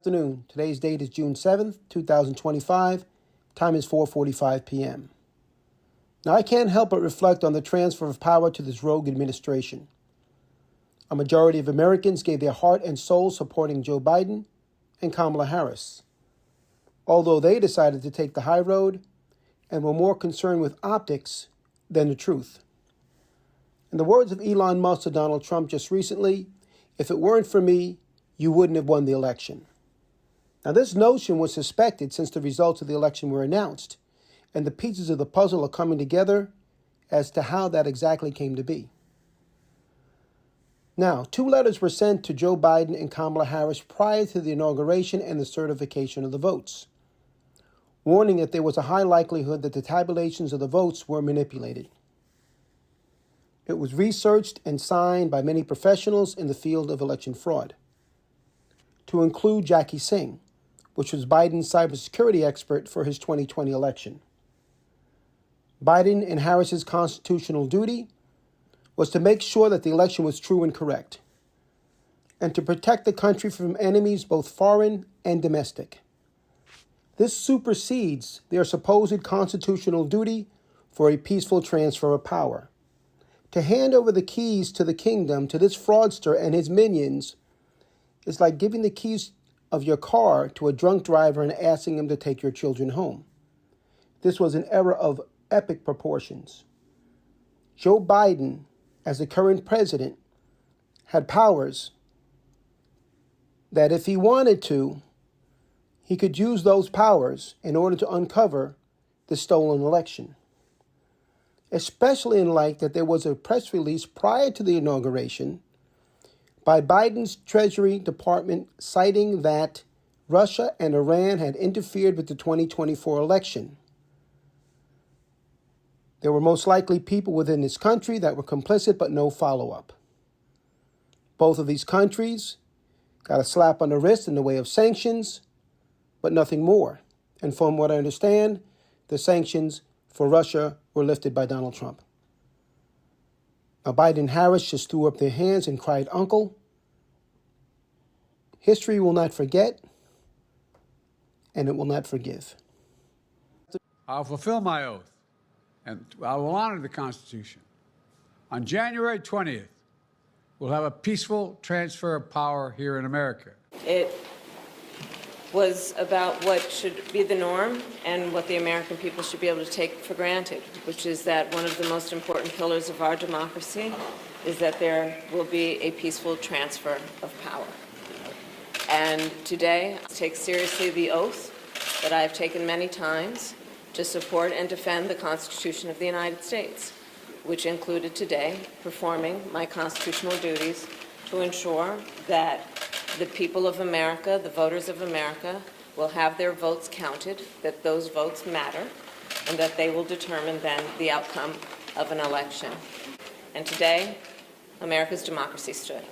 Afternoon. Today's date is June 7th, 2025. Time is 4:45 p.m. Now, I can't help but reflect on the transfer of power to this rogue administration. A majority of Americans gave their heart and soul supporting Joe Biden and Kamala Harris, although they decided to take the high road and were more concerned with optics than the truth. In the words of Elon Musk to Donald Trump just recently, "If it weren't for me, you wouldn't have won the election." Now, this notion was suspected since the results of the election were announced, and the pieces of the puzzle are coming together as to how that exactly came to be. Now, 2 letters were sent to Joe Biden and Kamala Harris prior to the inauguration and the certification of the votes, warning that there was a high likelihood that the tabulations of the votes were manipulated. It was researched and signed by many professionals in the field of election fraud, to include Jackie Singh, which was Biden's cybersecurity expert for his 2020 election. Biden and Harris's constitutional duty was to make sure that the election was true and correct, and to protect the country from enemies both foreign and domestic. This supersedes their supposed constitutional duty for a peaceful transfer of power. To hand over the keys to the kingdom to this fraudster and his minions is like giving the keys of your car to a drunk driver and asking him to take your children home. This was an error of epic proportions. Joe Biden, as the current president, had powers that if he wanted to, he could use those powers in order to uncover the stolen election. Especially in light that there was a press release prior to the inauguration by Biden's Treasury Department citing that Russia and Iran had interfered with the 2024 election. There were most likely people within this country that were complicit, but no follow-up. Both of these countries got a slap on the wrist in the way of sanctions, but nothing more. And from what I understand, the sanctions for Russia were lifted by Donald Trump. Now, Biden and Harris just threw up their hands and cried, "Uncle." History will not forget, and it will not forgive. I'll fulfill my oath, and I will honor the Constitution. On January 20th, we'll have a peaceful transfer of power here in America. It was about what should be the norm and what the American people should be able to take for granted, which is that one of the most important pillars of our democracy is that there will be a peaceful transfer of power. And today, I take seriously the oath that I have taken many times to support and defend the Constitution of the United States, which included today performing my constitutional duties to ensure that the people of America, the voters of America, will have their votes counted, that those votes matter, and that they will determine then the outcome of an election. And today, America's democracy stood.